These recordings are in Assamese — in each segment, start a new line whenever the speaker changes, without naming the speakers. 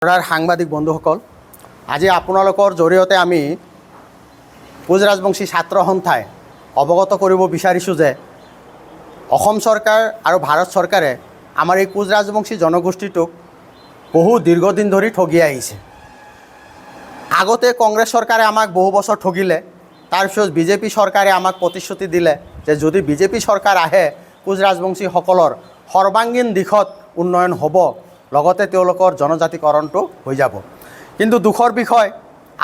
সাংবাদিক বন্ধুসকল, আজি আপোনালোকৰ জৰিয়তে আমি কোচ ৰাজবংশী ছাত্ৰ সন্থাই অৱগত কৰিব বিচাৰিছোঁ যে অসম চৰকাৰ আৰু ভাৰত চৰকাৰে আমাৰ এই কোচ ৰাজবংশী জনগোষ্ঠীটোক বহু দীৰ্ঘদিন ধৰি ঠগি আহিছে। আগতে কংগ্ৰেছ চৰকাৰে আমাক বহু বছৰ ঠগিলে, তাৰপিছত বিজেপি চৰকাৰে আমাক প্ৰতিশ্ৰুতি দিলে যে যদি বিজেপি চৰকাৰ আহে কোচ ৰাজবংশীসকলৰ সৰ্বাংগীন দিশত উন্নয়ন হ'ব, লগতে তেওঁলোকৰ জনজাতিকৰণটো হৈ যাব। কিন্তু দুখৰ বিষয়,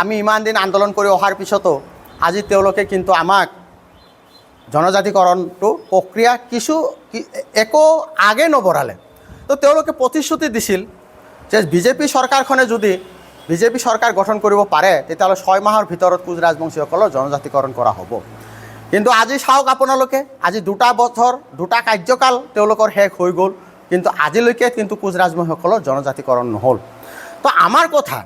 আমি ইমান দিন আন্দোলন কৰি অহাৰ পিছতো আজি তেওঁলোকে কিন্তু আমাক জনজাতিকৰণটো প্ৰক্ৰিয়া একো আগে নবঢ়ালে। তো তেওঁলোকে প্ৰতিশ্ৰুতি দিছিল যে বিজেপি চৰকাৰখনে যদি বিজেপি চৰকাৰ গঠন কৰিব পাৰে তেতিয়াহ'লে 6 মাহৰ ভিতৰত কোচ ৰাজবংশীসকলৰ জনজাতিকৰণ কৰা হ'ব। কিন্তু আজি চাওক আপোনালোকে, আজি 2 বছৰ 2 কাৰ্যকাল তেওঁলোকৰ শেষ হৈ গ'ল, কিন্তু আজিলৈকে কিন্তু কোচ ৰাজবংশীসকলৰ জনজাতিকৰণ নহ'ল। তো আমাৰ কথা,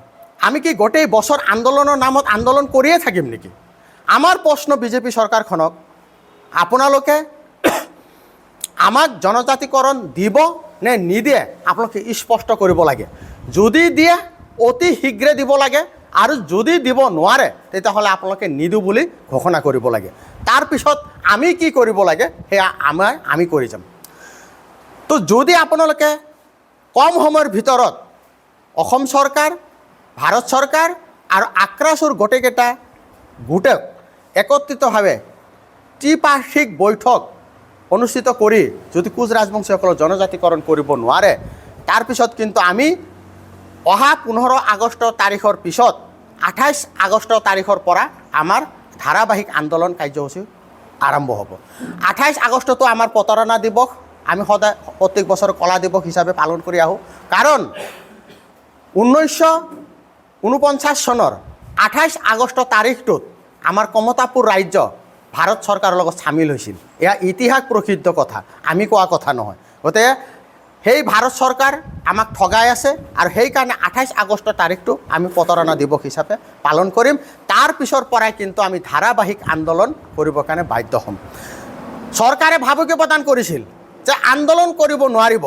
আমি কি গোটেই বছৰ আন্দোলনৰ নামত আন্দোলন কৰিয়ে থাকিম নেকি? আমাৰ প্ৰশ্ন বিজেপি চৰকাৰখনক, আপোনালোকে আমাক জনজাতিকৰণ দিব নে নিদিয়ে আপোনালোকে স্পষ্ট কৰিব লাগে। যদি দিয়ে অতি শীঘ্ৰে দিব লাগে, আৰু যদি দিব নোৱাৰে তেতিয়াহ'লে আপোনালোকে নিদিওঁ বুলি ঘোষণা কৰিব লাগে। তাৰপিছত আমি কি কৰিব লাগে সেয়া আমি কৰি যাম। তো যদি আপোনালোকে কম সময়ৰ ভিতৰত অসম চৰকাৰ, ভাৰত চৰকাৰ আৰু আক্ৰাছুৰ গোটেইকেইটা গোটক একত্ৰিতভাৱে ত্ৰিপাক্ষিক বৈঠক অনুষ্ঠিত কৰি যদি কোচ ৰাজবংশীসকলৰ জনজাতিকৰণ কৰিব নোৱাৰে, তাৰপিছত কিন্তু আমি অহা 15 আগষ্ট তাৰিখৰ পিছত 28 আগষ্ট তাৰিখৰ পৰা আমাৰ ধাৰাবাহিক আন্দোলন কাৰ্যসূচী আৰম্ভ হ'ব। 28 আগষ্টটো আমাৰ প্ৰতাৰণা দিৱস, আমি সদায় প্ৰত্যেক বছৰ কলা দিৱস হিচাপে পালন কৰি আহোঁ। কাৰণ 1949 চনৰ 28 আগষ্ট তাৰিখটোত আমাৰ কমতাপুৰ ৰাজ্য ভাৰত চৰকাৰৰ লগত চামিল হৈছিল। এয়া ইতিহাস প্ৰসিদ্ধ কথা, আমি কোৱা কথা নহয়। গতিকে সেই ভাৰত চৰকাৰ আমাক ঠগাই আছে, আৰু সেইকাৰণে 28 আগষ্ট তাৰিখটো আমি প্ৰতাৰণা দিৱস হিচাপে পালন কৰিম। তাৰ পিছৰ পৰাই কিন্তু আমি ধাৰাবাহিক আন্দোলন কৰিবৰ কাৰণে বাধ্য হ'ম। চৰকাৰে ভাবুকি প্ৰদান কৰিছিল যে আন্দোলন কৰিব নোৱাৰিব,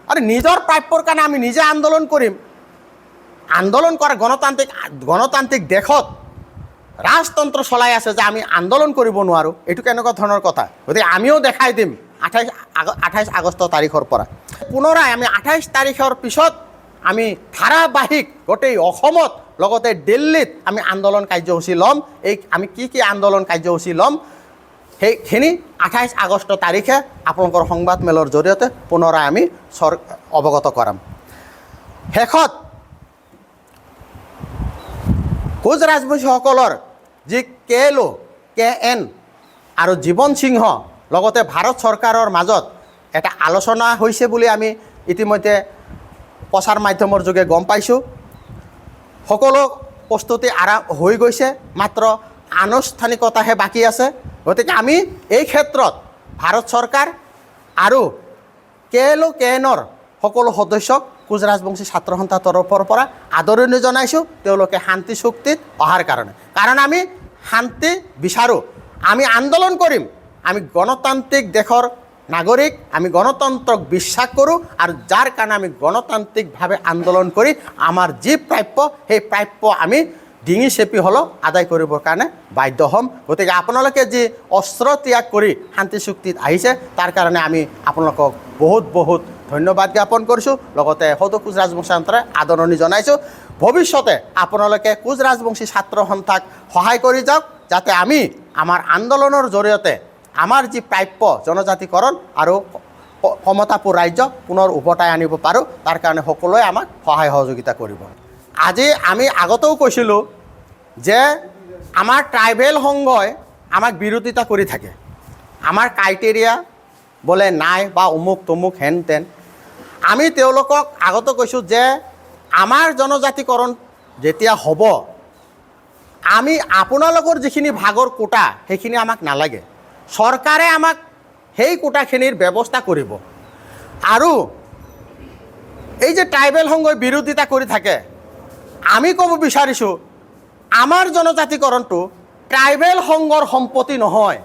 আৰু নিজৰ প্ৰাপ্যৰ কাৰণে আমি নিজে আন্দোলন কৰিম। আন্দোলন কৰা গণতান্ত্ৰিক দেশত ৰাজতন্ত্ৰ চলাই আছে যে আমি আন্দোলন কৰিব নোৱাৰোঁ, এইটো কেনেকুৱা ধৰণৰ কথা? গতিকে আমিও দেখাই দিম 28 আগষ্ট তাৰিখৰ পৰা। পুনৰাই আমি 28 তাৰিখৰ পিছত আমি ধাৰাবাহিক গোটেই অসমত লগতে দিল্লীত আমি আন্দোলন কাৰ্যসূচী ল'ম। আমি কি আন্দোলন কাৰ্যসূচী ল'ম সেইখিনি 28 আগষ্ট তাৰিখে আপোনালোকৰ সংবাদমেলৰ জৰিয়তে পুনৰাই আমি অৱগত কৰাম। শেষত কোচ ৰাজবংশীসকলৰ যি KN আৰু জীৱন সিংহ লগতে ভাৰত চৰকাৰৰ মাজত এটা আলোচনা হৈছে বুলি আমি ইতিমধ্যে প্ৰচাৰ মাধ্যমৰ যোগে গম পাইছোঁ। সকলো প্ৰস্তুতি হৈ গৈছে, মাত্ৰ আনুষ্ঠানিকতাহে বাকী আছে। গতিকে আমি এই ক্ষেত্ৰত ভাৰত চৰকাৰ আৰু KNৰ সকলো সদস্যক কোচ ৰাজবংশী ছাত্ৰ সন্থাৰ তৰফৰ পৰা আদৰণি জনাইছোঁ তেওঁলোকে শান্তি চুক্তিত অহাৰ কাৰণে। কাৰণ আমি শান্তি বিচাৰোঁ, আমি আন্দোলন কৰিম। আমি গণতান্ত্ৰিক দেশৰ নাগৰিক, আমি গণতন্ত্ৰক বিশ্বাস কৰোঁ, আৰু যাৰ কাৰণে আমি গণতান্ত্ৰিকভাৱে আন্দোলন কৰি আমাৰ যি প্ৰাপ্য সেই প্ৰাপ্য আমি ডিঙি চেপি হ'লেও আদায় কৰিবৰ কাৰণে বাধ্য হ'ম। গতিকে আপোনালোকে যি অস্ত্ৰ ত্যাগ কৰি শান্তি চুক্তিত আহিছে তাৰ কাৰণে আমি আপোনালোকক বহুত ধন্যবাদ জ্ঞাপন কৰিছোঁ। লগতে সদৌ কোচ ৰাজবংশী সন্থাই আদৰণি জনাইছোঁ। ভৱিষ্যতে আপোনালোকে কোচ ৰাজবংশী ছাত্ৰ সন্থাক সহায় কৰি যাওক, যাতে আমি আমাৰ আন্দোলনৰ জৰিয়তে আমাৰ যি প্ৰাপ্য জনজাতিকৰণ আৰু কমতাপুৰ ৰাজ্য পুনৰ উভতাই আনিব পাৰোঁ। তাৰ কাৰণে সকলোৱে আমাক সহায় সহযোগিতা কৰিব। আজি আমি আগতেও কৈছিলোঁ যে আমাৰ ট্ৰাইবেল সংঘই আমাক বিৰোধিতা কৰি থাকে। আমাৰ ক্ৰাইটেৰিয়া বোলে নাই বা অমুক তমুক হেন তেন। আমি তেওঁলোকক আগতে কৈছোঁ যে আমাৰ জনজাতিকৰণ যেতিয়া হ'ব, আমি আপোনালোকৰ যিখিনি ভাগৰ কোটা সেইখিনি আমাক নালাগে, চৰকাৰে আমাক সেই কোটাখিনিৰ ব্যৱস্থা কৰিব। আৰু এই যে ট্ৰাইবেল সংঘই বিৰোধিতা কৰি থাকে, আমি ক'ব বিচাৰিছোঁ আমাৰ জনজাতিকৰণটো ট্ৰাইবেল সংঘৰ সম্পত্তি নহয়।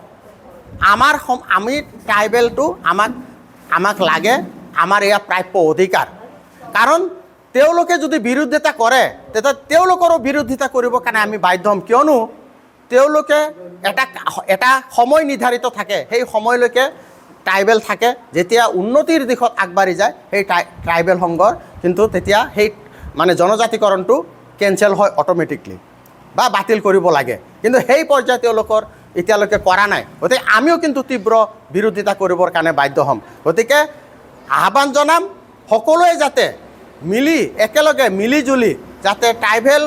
আমি ট্ৰাইবেলটো আমাক লাগে, আমাৰ এয়া প্ৰাপ্য অধিকাৰ। কাৰণ তেওঁলোকে যদি বিৰোধিতা কৰে তেতিয়া তেওঁলোকৰো বিৰোধিতা কৰিবৰ কাৰণে আমি বাধ্য হ'ম, কিয়নো তেওঁলোকে এটা সময় নিৰ্ধাৰিত থাকে, সেই সময়লৈকে ট্ৰাইবেল থাকে, যেতিয়া উন্নতিৰ দিশত আগবাঢ়ি যায় সেই ট্ৰাইবেল সংঘৰ কিন্তু তেতিয়া সেই মানে জনজাতিকৰণটো কেঞ্চেল হয় অট'মেটিকলি বা বাতিল কৰিব লাগে, কিন্তু সেই পৰ্যায় তেওঁলোকৰ এতিয়ালৈকে কৰা নাই। গতিকে আমিও কিন্তু তীব্ৰ বিৰোধিতা কৰিবৰ কাৰণে বাধ্য হ'ম। গতিকে আহ্বান জনাম সকলোৱে যাতে একেলগে মিলিজুলি যাতে ট্ৰাইবেল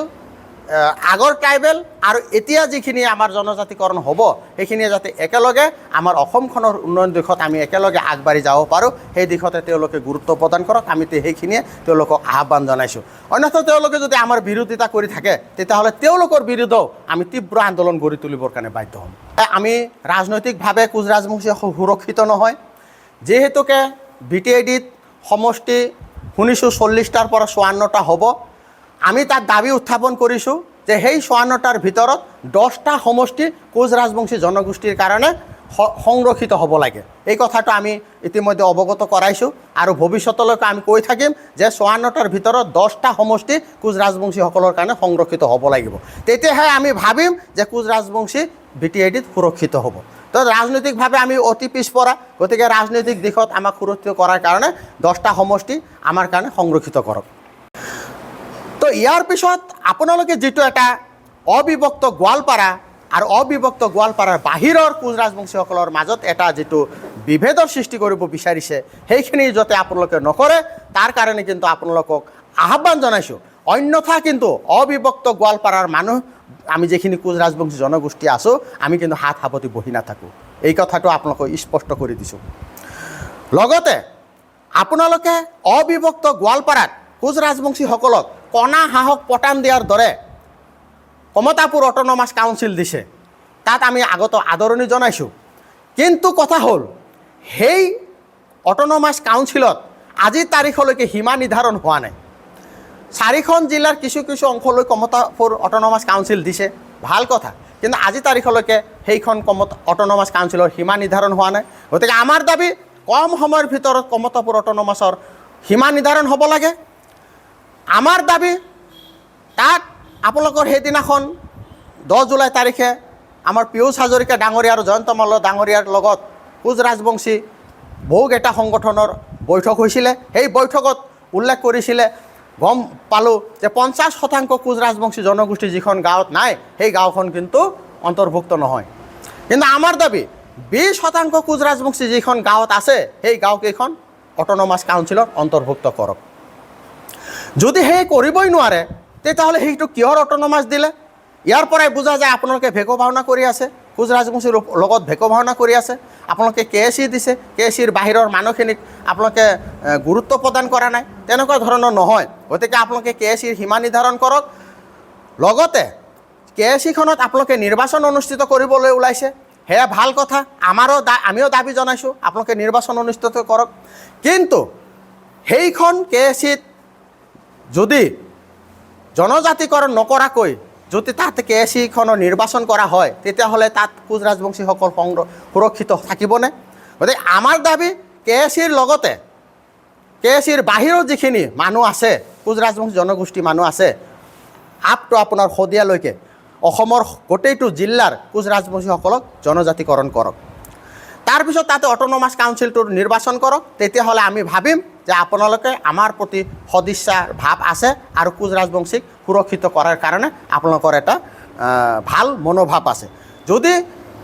আগৰ ট্ৰাইবেল আৰু এতিয়া যিখিনি আমাৰ জনজাতিকৰণ হ'ব সেইখিনিয়ে যাতে একেলগে আমাৰ অসমখনৰ উন্নয়ন দিশত আমি একেলগে আগবাঢ়ি যাব পাৰোঁ, সেই দিশতে তেওঁলোকে গুৰুত্ব প্ৰদান কৰক। আমি সেইখিনিয়ে তেওঁলোকক আহ্বান জনাইছোঁ। অন্যথা তেওঁলোকে যদি আমাৰ বিৰোধিতা কৰি থাকে তেতিয়াহ'লে তেওঁলোকৰ বিৰুদ্ধেও আমি তীব্ৰ আন্দোলন গঢ়ি তুলিবৰ কাৰণে বাধ্য হ'ম। আমি ৰাজনৈতিকভাৱে কোচ ৰাজবংশী সুৰক্ষিত নহয়, যিহেতুকে BTIDত সমষ্টি শুনিছোঁ 40টাৰ পৰা 54টা হ'ব। আমি তাত দাবী উত্থাপন কৰিছোঁ যে সেই 54টাৰ ভিতৰত 10টা সমষ্টি কোচ ৰাজবংশী জনগোষ্ঠীৰ কাৰণে সংৰক্ষিত হ'ব লাগে। এই কথাটো আমি ইতিমধ্যে অৱগত কৰাইছোঁ আৰু ভৱিষ্যতলৈকে আমি কৈ থাকিম যে 54টাৰ ভিতৰত 10টা সমষ্টি কোচ ৰাজবংশীসকলৰ কাৰণে সংৰক্ষিত হ'ব লাগিব। তেতিয়াহে আমি ভাবিম যে কোচ ৰাজবংশী BTIDত সুৰক্ষিত হ'ব। তো ৰাজনৈতিকভাৱে আমি অতি পিছপৰা, গতিকে ৰাজনৈতিক দিশত আমাক সুৰক্ষিত কৰাৰ কাৰণে 10টা সমষ্টি আমাৰ কাৰণে সংৰক্ষিত কৰক। তো ইয়াৰ পিছত আপোনালোকে যিটো এটা অবিভক্ত গোৱালপাৰা আৰু অবিভক্ত গোৱালপাৰাৰ বাহিৰৰ কোচ ৰাজবংশীসকলৰ মাজত এটা যিটো বিভেদৰ সৃষ্টি কৰিব বিচাৰিছে সেইখিনি যাতে আপোনালোকে নকৰে তাৰ কাৰণে কিন্তু আপোনালোকক আহ্বান জনাইছোঁ। অন্যথা কিন্তু অবিভক্ত গোৱালপাৰাৰ মানুহ আমি যিখিনি কোচ ৰাজবংশী জনগোষ্ঠী আছোঁ আমি কিন্তু হাত সাৱটি বহি নাথাকোঁ, এই কথাটো আপোনালোকক স্পষ্ট কৰি দিছোঁ। লগতে আপোনালোকে অবিভক্ত গোৱালপাৰাত কোচ ৰাজবংশীসকলক কণা হাঁহক পতান দিয়াৰ দৰে কমতাপুৰ অট'নমাছ কাউন্সিল দিছে, তাত আমি আগতে আদৰণি জনাইছোঁ। কিন্তু কথা হ'ল সেই অট'নমাছ কাউন্সিলত আজিৰ তাৰিখলৈকে সীমা নিৰ্ধাৰণ হোৱা নাই। 4খন জিলাৰ কিছু অংশলৈ কমতাপুৰ অট'নমাছ কাউন্সিল দিছে, ভাল কথা, কিন্তু আজি তাৰিখলৈকে সেইখন অট'নমাছ কাউন্সিলৰ সীমা নিৰ্ধাৰণ হোৱা নাই। গতিকে আমাৰ দাবী কম সময়ৰ ভিতৰত কমতাপুৰ অট'নমাছৰ সীমা নিৰ্ধাৰণ হ'ব লাগে। আমাৰ দাবী তাত আপোনালোকৰ সেইদিনাখন 10 জুলাই তাৰিখে আমাৰ পীয়ুষ হাজৰিকা ডাঙৰীয়া আৰু জয়ন্ত মল্ল ডাঙৰীয়াৰ লগত কোচ ৰাজবংশী বহুকেইটা সংগঠনৰ বৈঠক হৈছিলে। সেই বৈঠকত উল্লেখ কৰিছিলে, গম পালোঁ যে 50% কোচ ৰাজবংশী জনগোষ্ঠী যিখন গাঁৱত নাই সেই গাঁওখন কিন্তু অন্তৰ্ভুক্ত নহয়। কিন্তু আমাৰ দাবী 20% কোচ ৰাজবংশী যিখন গাঁৱত আছে সেই গাঁওকেইখন অট'নমাছ কাউন্সিলত অন্তৰ্ভুক্ত কৰক। যদি সেই কৰিবই নোৱাৰে তেতিয়াহ'লে সেইটো কিহৰ অট'নমাছ দিলে? ইয়াৰ পৰাই বুজা যায় আপোনালোকে ভেকো ভাওনা কৰি আছে, কোচ ৰাজবংশীৰ লগত ভেকো ভাওনা কৰি আছে। আপোনালোকে KSC দিছে, KSCৰ বাহিৰৰ মানুহখিনিক আপোনালোকে গুৰুত্ব প্ৰদান কৰা নাই, তেনেকুৱা ধৰণৰ নহয়। গতিকে আপোনালোকে KSCৰ সীমা নিৰ্ধাৰণ কৰক। লগতে KSCখনত আপোনালোকে নিৰ্বাচন অনুষ্ঠিত কৰিবলৈ ওলাইছে, সেয়া ভাল কথা, আমিও দাবী জনাইছোঁ আপোনালোকে নিৰ্বাচন অনুষ্ঠিত কৰক। কিন্তু সেইখন KSCত যদি জনজাতিকৰণ নকৰাকৈ যদি তাত KSCখনৰ নিৰ্বাচন কৰা হয় তেতিয়াহ'লে তাত কোচ ৰাজবংশীসকল সুৰক্ষিত থাকিবনে? গতিকে আমাৰ দাবী KSCৰ লগতে KSCৰ বাহিৰৰ যিখিনি মানুহ আছে, কোচ ৰাজবংশী জনগোষ্ঠী মানুহ আছে, আপ টু আপোনাৰ শদিয়ালৈকে অসমৰ গোটেইটো জিলাৰ কোচ ৰাজবংশীসকলক জনজাতিকৰণ কৰক। তাৰপিছত তাতে অট'নমাছ কাউন্সিলটোৰ নিৰ্বাচন কৰক। তেতিয়াহ'লে আমি ভাবিম যে আপোনালোকে আমাৰ প্ৰতি সদিচ্ছাৰ ভাৱ আছে আৰু কোচ ৰাজবংশীক সুৰক্ষিত কৰাৰ কাৰণে আপোনালোকৰ এটা ভাল মনোভাৱ আছে। যদি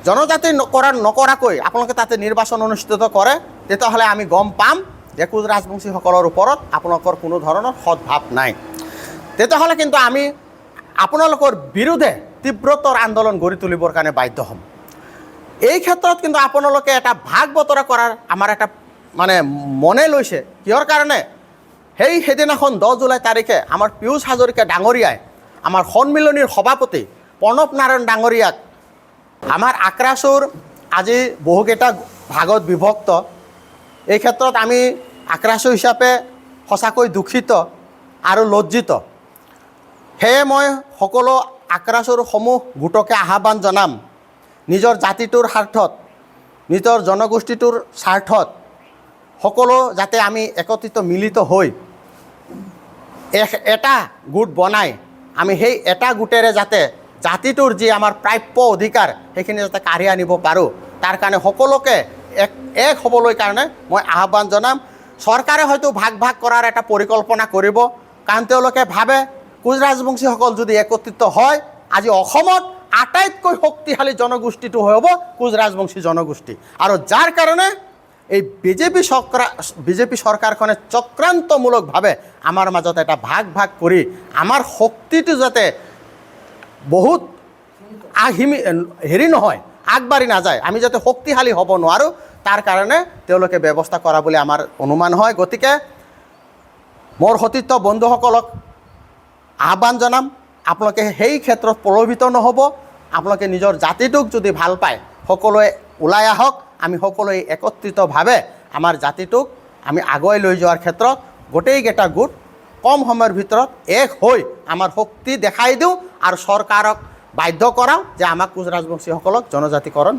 জনজাতিকৰণ নকৰাকৈ আপোনালোকে তাতে নিৰ্বাচন অনুষ্ঠিত কৰে তেতিয়াহ'লে আমি গম পাম যে কোচ ৰাজবংশীসকলৰ ওপৰত আপোনালোকৰ কোনো ধৰণৰ সদ্ভাৱ নাই। তেতিয়াহ'লে কিন্তু আমি আপোনালোকৰ বিৰুদ্ধে তীব্ৰতৰ আন্দোলন গঢ়ি তুলিবৰ কাৰণে বাধ্য হ'ম। এই ক্ষেত্ৰত কিন্তু আপোনালোকে এটা ভাগ বতৰা কৰাৰ আমাৰ এটা মনে লৈছে। কিহৰ কাৰণে? সেইদিনাখন 10 জুলাই তাৰিখে আমাৰ পীয়ুষ হাজৰিকা ডাঙৰীয়াই আমাৰ সন্মিলনীৰ সভাপতি প্ৰণৱ নাৰায়ণ ডাঙৰীয়াক আমাৰ আক্ৰাসুৰ আজি বহুকেইটা ভাগত বিভক্ত। এই ক্ষেত্ৰত আমি আক্ৰাসু হিচাপে সঁচাকৈ দুখিত আৰু লজ্জিত। সেয়ে মই সকলো আক্ৰাসুৰ সমূহ গোটকে আহ্বান জনাম, নিজৰ জাতিটোৰ স্বাৰ্থত, নিজৰ জনগোষ্ঠীটোৰ স্বাৰ্থত সকলো যাতে আমি একত্ৰিত মিলিত হৈ এটা গোট বনাই আমি সেই এটা গোটেৰে যাতে জাতিটোৰ যি আমাৰ প্ৰাপ্য অধিকাৰ সেইখিনি যাতে কাঢ়ি আনিব পাৰোঁ, তাৰ কাৰণে সকলোকে এক হ'বলৈ কাৰণে মই আহ্বান জনাম। চৰকাৰে হয়তো ভাগ ভাগ কৰাৰ এটা পৰিকল্পনা কৰিব, কাৰণ তেওঁলোকে ভাবে কোচ ৰাজবংশীসকল যদি একত্ৰিত হয় আজি অসমত আটাইতকৈ শক্তিশালী জনগোষ্ঠীটো হ'ব কোচ ৰাজবংশী জনগোষ্ঠী। আৰু যাৰ কাৰণে এই বিজেপি চৰকাৰখনে চক্ৰান্তমূলকভাৱে আমাৰ মাজত এটা ভাগ ভাগ কৰি আমাৰ শক্তিটো যাতে বহুত নহয়, আগবাঢ়ি নাযায়, আমি যাতে শক্তিশালী হ'ব নোৱাৰোঁ, তাৰ কাৰণে তেওঁলোকে ব্যৱস্থা কৰা বুলি আমাৰ অনুমান হয়। গতিকে মোৰ সতীৰ্থ বন্ধুসকলক আহ্বান জনাম, আপোনালোকে সেই ক্ষেত্ৰত প্ৰলোভিত নহ'ব। আপোনালোকে নিজৰ জাতিটোক যদি ভাল পায় সকলোৱে ওলাই আহক, আমি সকলোৱে একত্ৰিতভাৱে আমাৰ জাতিটোক আমি আগুৱাই লৈ যোৱাৰ ক্ষেত্ৰত গোটেইকেইটা গোট কম সময়ৰ ভিতৰত এক হৈ আমাৰ শক্তি দেখাই দিওঁ আৰু চৰকাৰক বাধ্য কৰাওঁ যে আমাক কোচ ৰাজবংশীসকলক জনজাতিকৰণ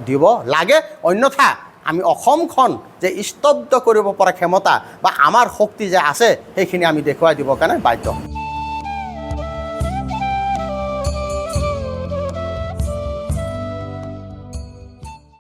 দিব লাগে, অন্যথা আমি অসমখন যে স্তব্ধ কৰিব পৰা ক্ষমতা বা আমাৰ শক্তি যে আছে সেইখিনি আমি দেখুৱাই দিবৰ কাৰণে বাধ্য।